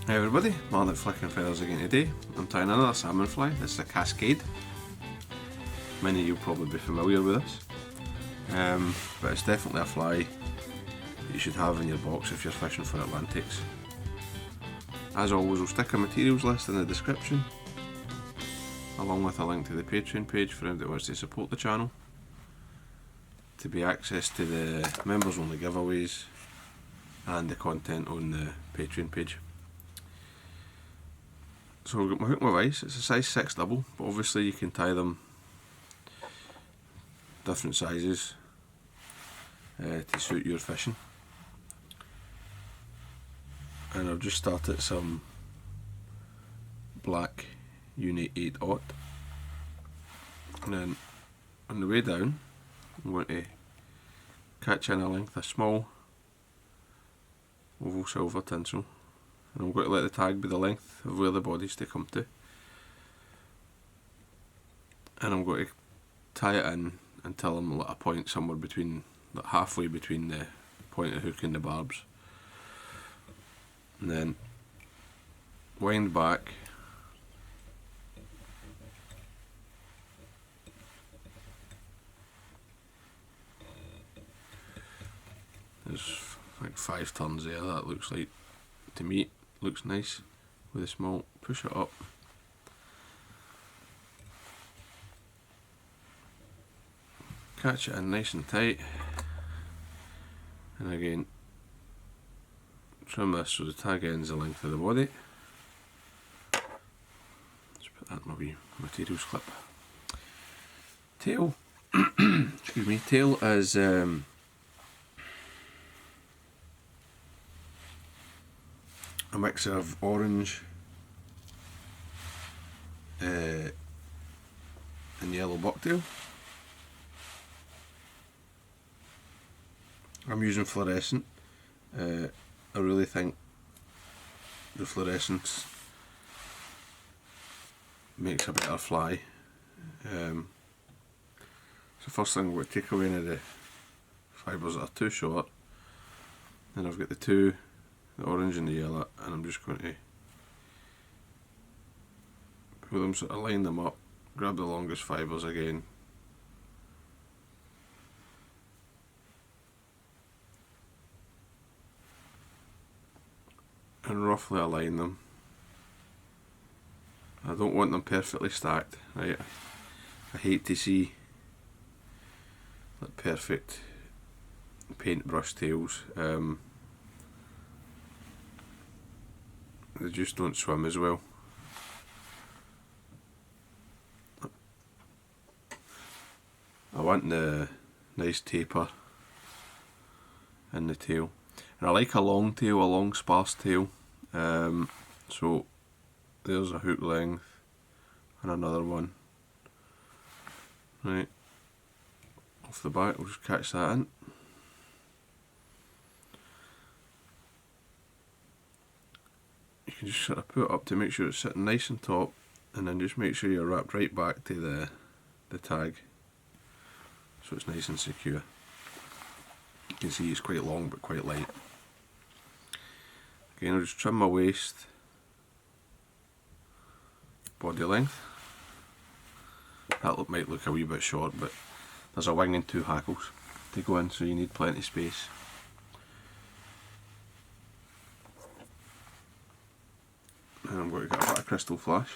Hey everybody, Martyn at Flicking Feathers again today. I'm tying another salmon fly. This is a Cascade. Many of you will probably be familiar with this. But it's definitely a fly that you should have in your box if you're fishing for Atlantics. As always, we'll stick a materials list in the description, along with a link to the Patreon page for anyone that wants to support the channel, to be access to the members only giveaways and the content on the Patreon page. So I've got my hook and my vise. It's a size 6 double, but obviously you can tie them different sizes to suit your fishing. And I've just started some black Uni 8/0, and then on the way down I'm going to catch in a length of small oval silver tinsel, and I'm going to let the tag be the length of where the body's to come to, and I'm going to tie it in until I'm at a point somewhere between, like halfway between the point of the hook and the barbs, and then wind back there's like 5 turns there. That looks like, to me, looks nice with a small. Push it up, catch it in nice and tight, and again trim this so the tag ends the length of the body. Let's put that in my wee materials clip. Tail, excuse me, tail is a mix of orange and yellow bucktail. I'm using fluorescent. I really think the fluorescence makes a better fly. So first thing I'm going to take away any of the fibres that are too short. Then I've got the orange and the yellow, and I'm just going to pull them, sort of line them up, grab the longest fibres again, and roughly align them. I don't want them perfectly stacked, right? I hate to see like perfect paintbrush tails. They just don't swim as well. I want the nice taper in the tail, and I like a long tail, a long sparse tail. So there's a hook length and another one. Right, off the back, we'll just catch that in. You can just sort of put it up to make sure it's sitting nice on top, and then just make sure you're wrapped right back to the tag, so it's nice and secure. You can see it's quite long but quite light. Again, I'll just trim my waist, body length. That might look a wee bit short, but there's a wing and 2 hackles to go in, so you need plenty of space. And I'm going to get a bit of crystal flash.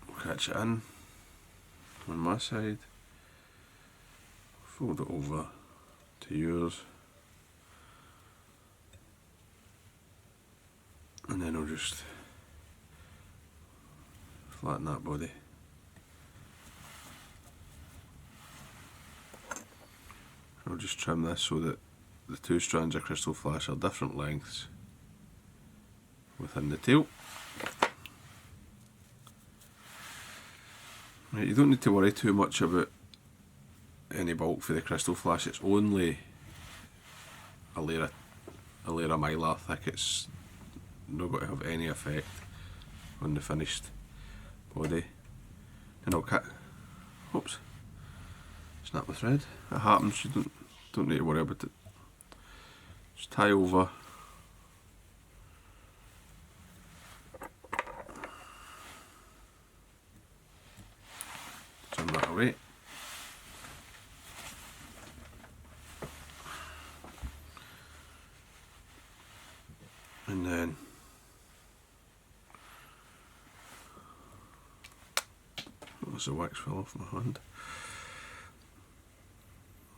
We'll catch it in on my side, fold it over to yours, and then I'll just flatten that body. I'll just trim this so that the 2 strands of crystal flash are different lengths within the tail. Right, you don't need to worry too much about any bulk for the crystal flash. It's only a layer of mylar thick. It's not going to have any effect on the finished body. And Oops, snap the thread. It happens, you don't need to worry about it. Just tie over. Turn that away. And then as the wax fell off my hand,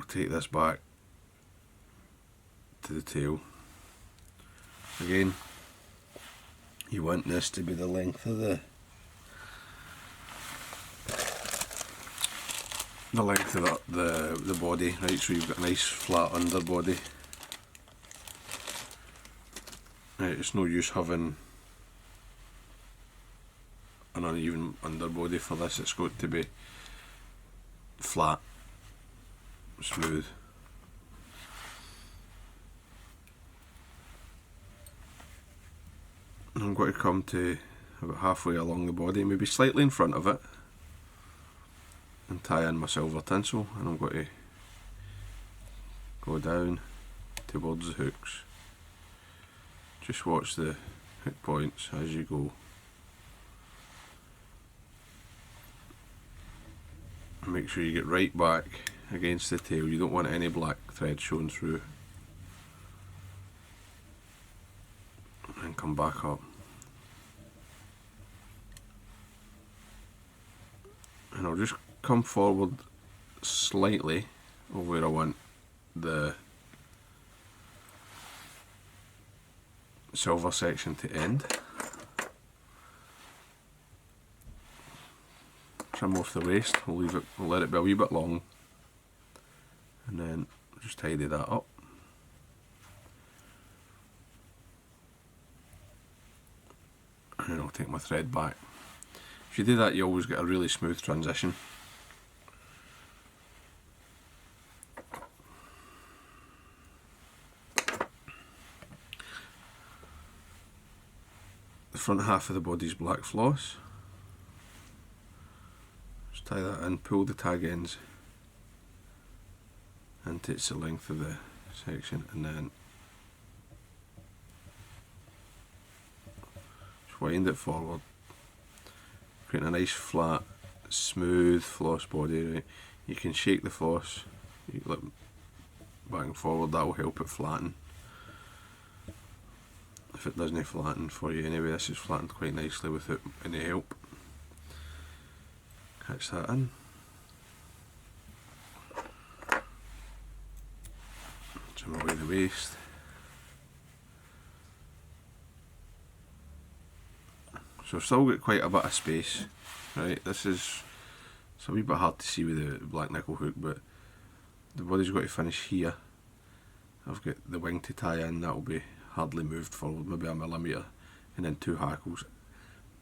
I'll take this back to the tail. Again, you want this to be the length of the body, right, so you've got a nice flat underbody. Right, it's no use having an uneven underbody for this, it's got to be flat, smooth. And I'm going to come to about halfway along the body, maybe slightly in front of it, and tie in my silver tinsel, and I'm going to go down towards the hooks. Just watch the hook points as you go. Make sure you get right back against the tail, you don't want any black thread showing through. And come back up. And I'll just come forward slightly of where I want the silver section to end. Trim off the waist, we'll let it be a wee bit long, and then just tidy that up. And then I'll take my thread back. If you do that, you always get a really smooth transition. The front half of the body's black floss. Just tie that in, pull the tag ends and it's the length of the section, and then just wind it forward, creating a nice flat, smooth floss body. Right? You can shake the floss, you look back and forward, that will help it flatten. If it doesn't flatten for you anyway, this is flattened quite nicely without any help. Catch that in. Trim away the waist. So I've still got quite a bit of space, right? It's a wee bit hard to see with the black nickel hook, but the body's got to finish here. I've got the wing to tie in, that'll be hardly moved forward, maybe a millimetre, and then 2 hackles,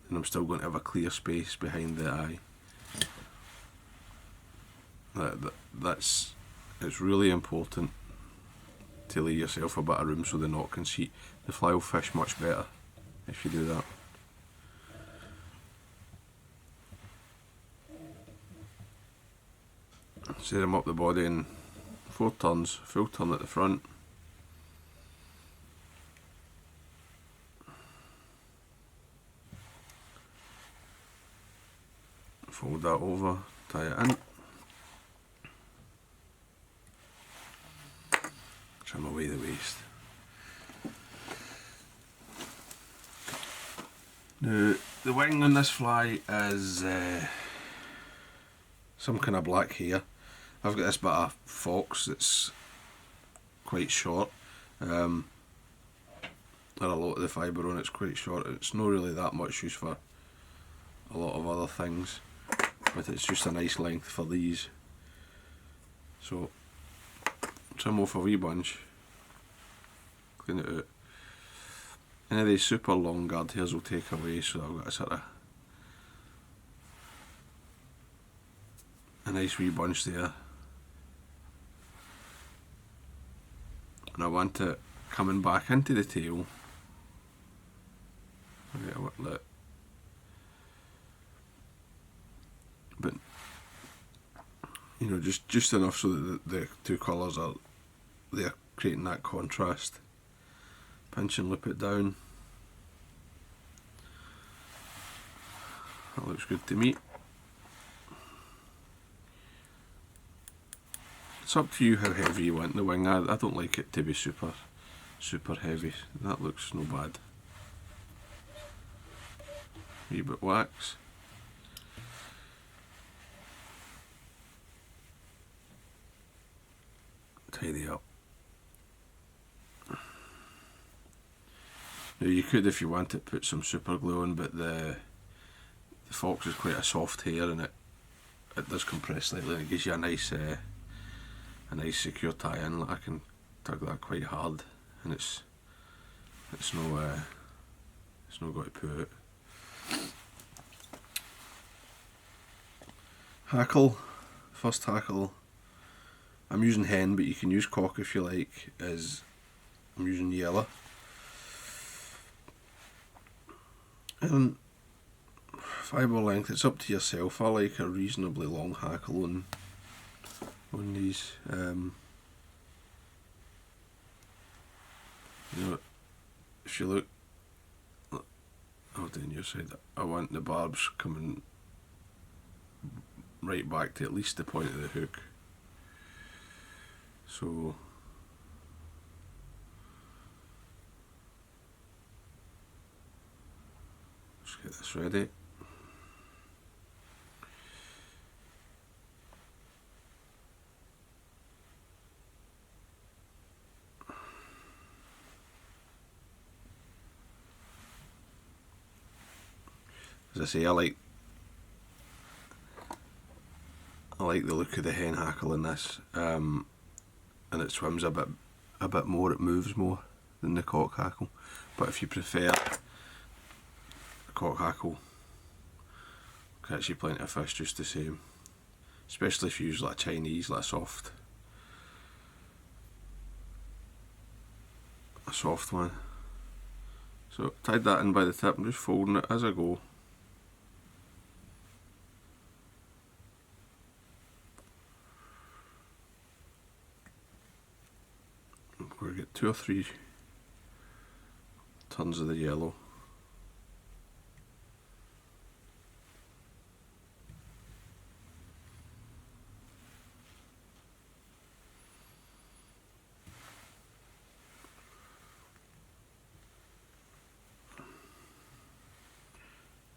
and I'm still going to have a clear space behind the eye. It's really important to leave yourself a bit of room so the knot can seat. The fly will fish much better if you do that. Set them up the body in 4 turns, full turn at the front. Fold that over, tie it in. Trim away the waist. Now, the wing on this fly is some kind of black hair. I've got this bit of fox that's quite short. And a lot of the fibre on it's quite short. It's not really that much use for a lot of other things, but it's just a nice length for these. So trim off a wee bunch, clean it out. Any of these super long guard hairs will take away, so I've got a sort of a nice wee bunch there. And I want it coming back into the tail. But you know, just enough so that the two colours are there, creating that contrast. Pinch and loop it down. That looks good to me. It's up to you how heavy you want the wing. I don't like it to be super heavy. That looks no bad. A wee bit wax. Tidy up. Now you could, if you wanted, put some super glue on, but the fox is quite a soft hair, and it does compress slightly, and it gives you a nice secure tie-in. I can tug that quite hard, and it's no got to put it. Hackle, first hackle. I'm using hen, but you can use cock if you like. I'm using yellow. And fibre length, it's up to yourself. I like a reasonably long hackle on these. You know, if you look, oh, down your side, I want the barbs coming right back to at least the point of the hook. So let's get this ready. As I say, I like the look of the hen hackle in this, and it swims a bit more. It moves more than the cock hackle. But if you prefer a cock hackle, catch you plenty of fish just the same. Especially if you use like a Chinese, like a soft one. So tied that in by the tip. I'm just folding it as I go. We're going to get 2 or 3 turns of the yellow.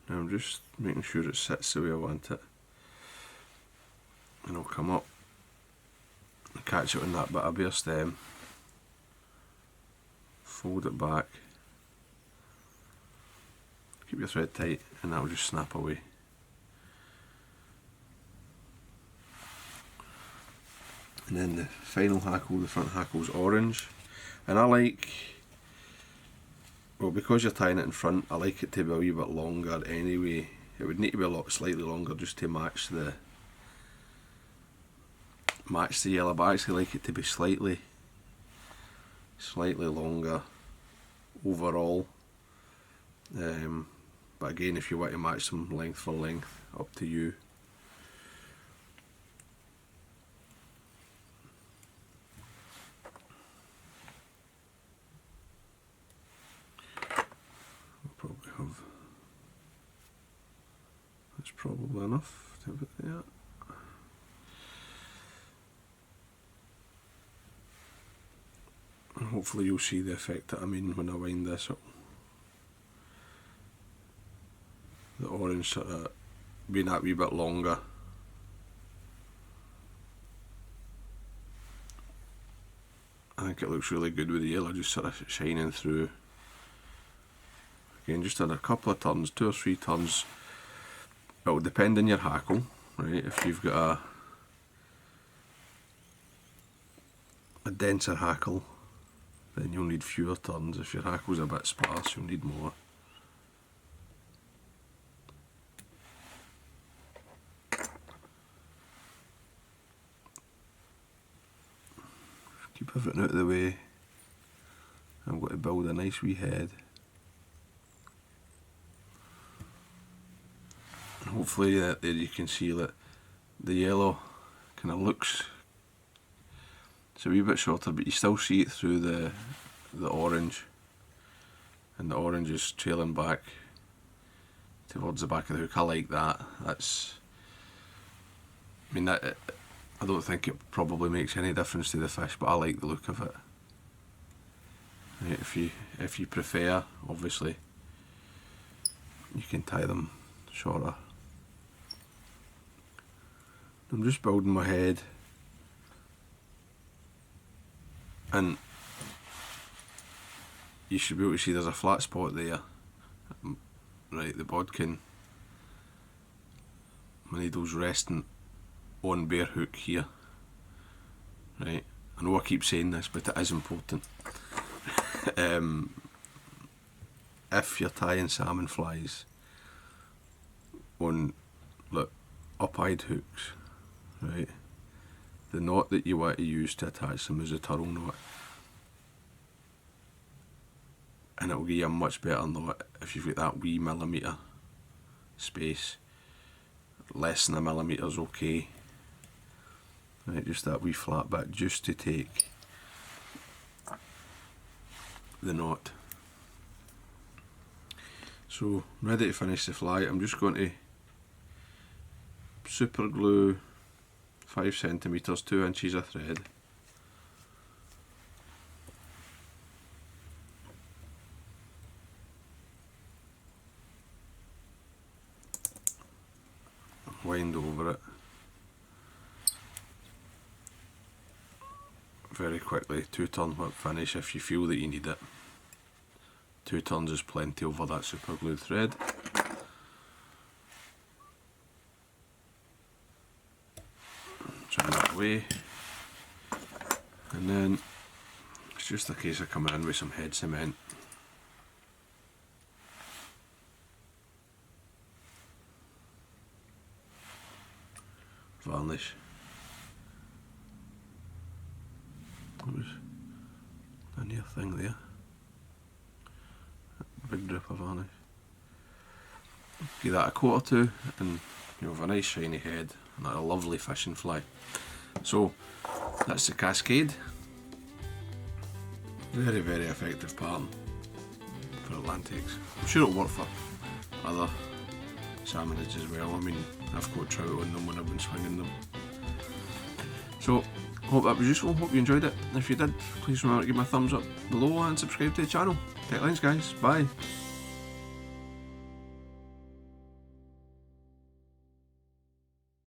Now I'm just making sure it sits the way I want it. And I'll come up and catch it on that bit of bare stem. Fold it back, keep your thread tight, and that will just snap away. And then the final hackle, the front hackle's orange, and I like, well, because you're tying it in front, I like it to be a wee bit longer anyway. It would need to be slightly longer just to match the yellow, but I actually like it to be slightly longer overall, but again, if you want to match some length for length, up to you. We'll probably have, that's probably enough to put there. Hopefully you'll see the effect that I mean when I wind this up. The orange sort of being that wee bit longer. I think it looks really good with the yellow just sort of shining through. Again, just in a couple of turns, 2 or 3 turns. It will depend on your hackle, right? If you've got a denser hackle, then you'll need fewer turns. If your hackle's a bit sparse, you'll need more. Keep everything out of the way. I'm going to build a nice wee head. And hopefully there you can see that the yellow kind of looks, it's a wee bit shorter, but you still see it through the orange, and the orange is trailing back towards the back of the hook. I like that. That's, I mean, that, I don't think it probably makes any difference to the fish, but I like the look of it. Right, if you prefer, obviously, you can tie them shorter. I'm just building my head, and you should be able to see there's a flat spot there. Right, the bodkin, my needle's resting on bare hook here. Right, I know I keep saying this, but it is important. If you're tying salmon flies on, look, up-eyed hooks, right, the knot that you want to use to attach them is a turtle knot, and it'll give you a much better knot if you've got that wee millimetre space. Less than a millimetre is okay. Right, just that wee flat bit, just to take the knot. So, I'm ready to finish the fly. I'm just going to super glue 5 centimetres, 2 inches of thread. Wind over it very quickly. 2 turn whip finish if you feel that you need it. 2 turns is plenty over that super glue thread. Trim that away, and then it's just a case of coming in with some head cement. Varnish. That was a near thing there. Big drip of varnish. Give that a coat or two, and you have a nice shiny head and a lovely fishing fly. So that's the Cascade. Very, very effective pattern for Atlantics. I'm sure it'll work for other salmonage as well. I mean, I've got trout on them when I've been swinging them. So, hope that was useful, hope you enjoyed it. If you did, please remember to give me a thumbs up below and subscribe to the channel. Tight lines, guys, bye.